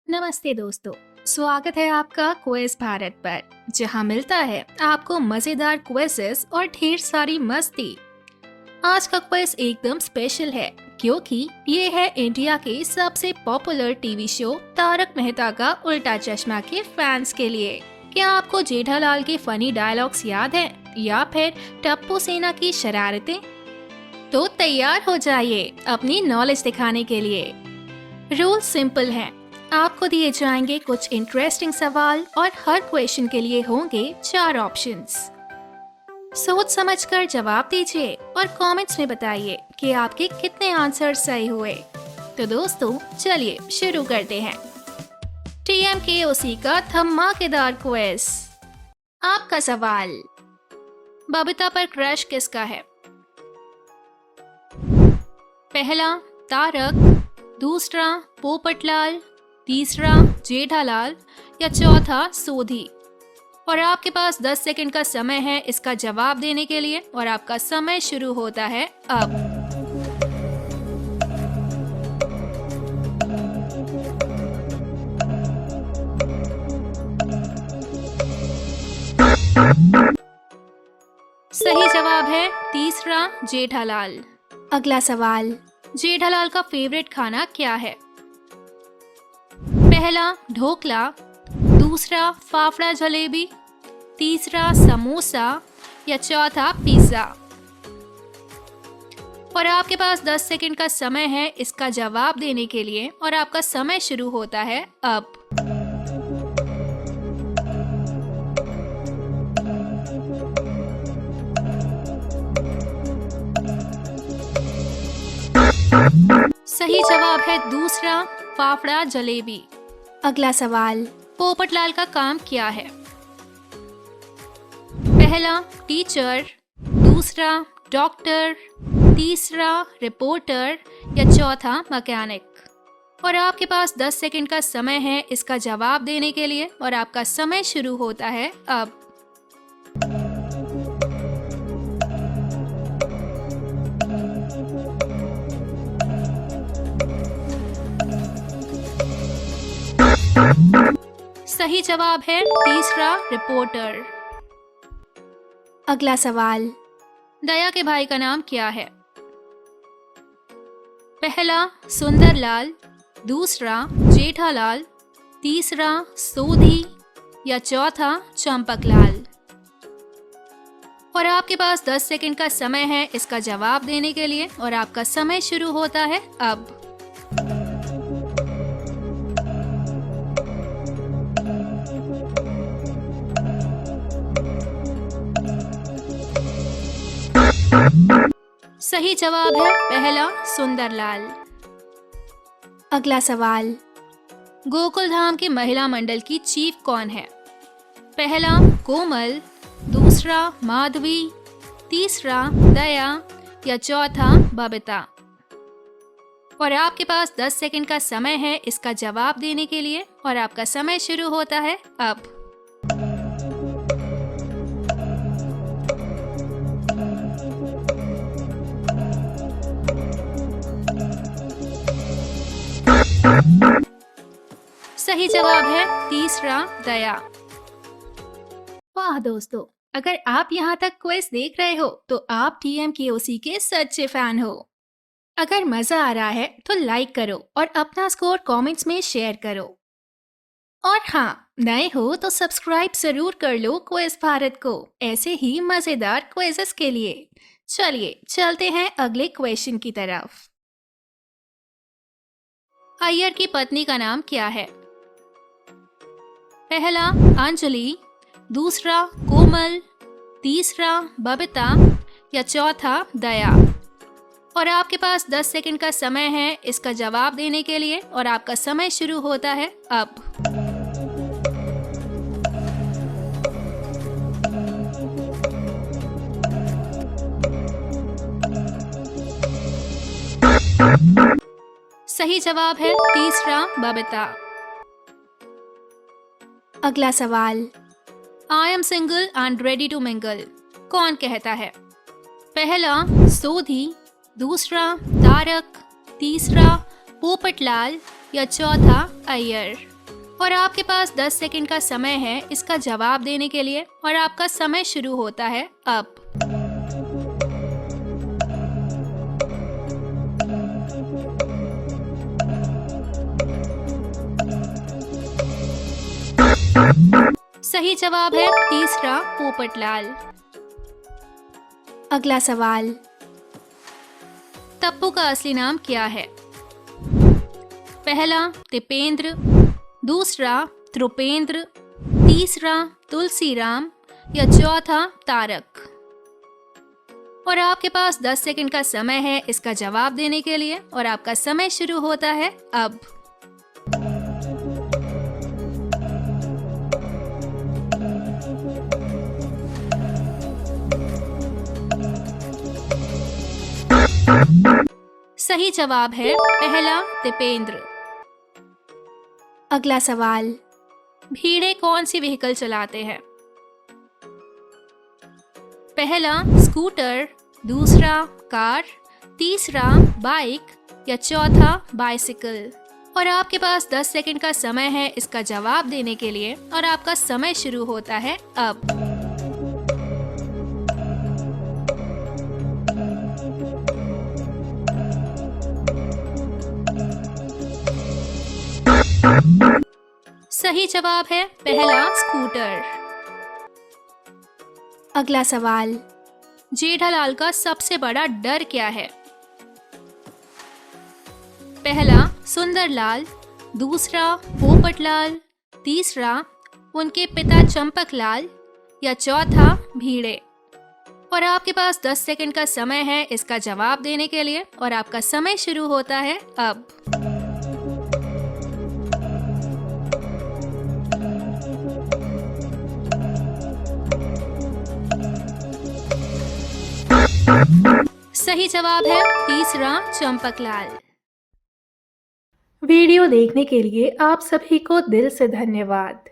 नमस्ते दोस्तों, स्वागत है आपका क्विज भारत पर, जहां मिलता है आपको मजेदार क्विज़ेस और ढेर सारी मस्ती। आज का क्विज एकदम स्पेशल है क्योंकि ये है इंडिया के सबसे popular TV show Taarak Mehta Ka Ooltah चश्मा के फैंस के लिए। क्या आपको जेठालाल के फनी डायलॉग्स याद हैं या फिर टप्पू सेना की शरारतें? तो तैयार हो जाइए अपनी नॉलेज दिखाने के लिए। रूल सिंपल है, आपको दिए जाएंगे कुछ इंटरेस्टिंग सवाल और हर क्वेश्चन के लिए होंगे 4 ऑप्शंस। सोच समझकर जवाब दीजिए और कमेंट्स में बताइए कि आपके कितने आंसर सही हुए। तो दोस्तों चलिए शुरू करते हैं TMKOC का धमाकेदार क्विज। आपका सवाल, बबीता पर क्रश किसका है? पहला तारक, दूसरा पोपटलाल, तीसरा जेठालाल या चौथा सोधी। और आपके पास 10 सेकंड का समय है इसका जवाब देने के लिए और आपका समय शुरू होता है अब। सही जवाब है तीसरा जेठालाल। अगला सवाल, जेठालाल का फेवरेट खाना क्या है? पहला ढोकला, दूसरा फाफड़ा जलेबी, तीसरा समोसा या चौथा पिज्जा। और आपके पास 10 सेकंड का समय है इसका जवाब देने के लिए और आपका समय शुरू होता है अब। सही जवाब है दूसरा फाफड़ा जलेबी। अगला सवाल, पोपटलाल का काम क्या है? पहला टीचर, दूसरा डॉक्टर, तीसरा रिपोर्टर या चौथा मैकेनिक। और आपके पास 10 सेकंड का समय है इसका जवाब देने के लिए और आपका समय शुरू होता है अब। सही जवाब है तीसरा रिपोर्टर। अगला सवाल, दया के भाई का नाम क्या है? पहला सुंदरलाल, दूसरा जेठालाल, तीसरा सोधी या चौथा चंपकलाल। और आपके पास 10 सेकंड का समय है इसका जवाब देने के लिए और आपका समय शुरू होता है अब। सही जवाब है पहला सुंदरलाल। अगला सवाल, गोकुल धाम के महिला मंडल की चीफ कौन है? पहला कोमल, दूसरा माधवी, तीसरा दया या चौथा बबीता। और आपके पास 10 सेकंड का समय है इसका जवाब देने के लिए और आपका समय शुरू होता है अब। सही जवाब है तीसरा दया। वाह दोस्तों, अगर आप यहाँ तक क्विज देख रहे हो तो आप TMKOC के सच्चे फैन हो। अगर मजा आ रहा है तो लाइक करो और अपना स्कोर कमेंट्स में शेयर करो। और हाँ, नए हो तो सब्सक्राइब जरूर कर लो क्विज भारत को ऐसे ही मजेदार क्विजेस के लिए। चलिए चलते हैं अगले क्वेश्चन की तरफ। अय्यर की पत्नी का नाम क्या है? पहला अंजलि, दूसरा कोमल, तीसरा बबीता या चौथा दया। और आपके पास 10 सेकंड का समय है इसका जवाब देने के लिए और आपका समय शुरू होता है अब। सही जवाब है तीसरा बबीता। अगला सवाल, I am single and ready to mingle कौन कहता है? पहला सोधी, दूसरा तारक, तीसरा पोपटलाल या चौथा अय्यर। और आपके पास 10 सेकंड का समय है इसका जवाब देने के लिए और आपका समय शुरू होता है अब। सही जवाब है तीसरा पोपटलाल। अगला सवाल, तप्पू का असली नाम क्या है? पहला तिपेंद्र, दूसरा त्रुपेंद्र, तीसरा तुलसीराम या चौथा तारक। और आपके पास 10 सेकंड का समय है इसका जवाब देने के लिए और आपका समय शुरू होता है अब। सही जवाब है पहला तिपेंद्र। अगला सवाल, भीड़े कौन सी व्हीकल चलाते हैं? पहला स्कूटर, दूसरा कार, तीसरा बाइक या चौथा बाइसिकल। और आपके पास 10 सेकंड का समय है इसका जवाब देने के लिए और आपका समय शुरू होता है अब। सही जवाब है पहला स्कूटर। अगला सवाल, जेठालाल का सबसे बड़ा डर क्या है? पहला सुंदरलाल, दूसरा पोपटलाल, तीसरा उनके पिता चंपकलाल या चौथा भीड़े। और आपके पास 10 सेकंड का समय है इसका जवाब देने के लिए और आपका समय शुरू होता है अब। सही जवाब है तीसरा चंपकलाल। वीडियो देखने के लिए आप सभी को दिल से धन्यवाद।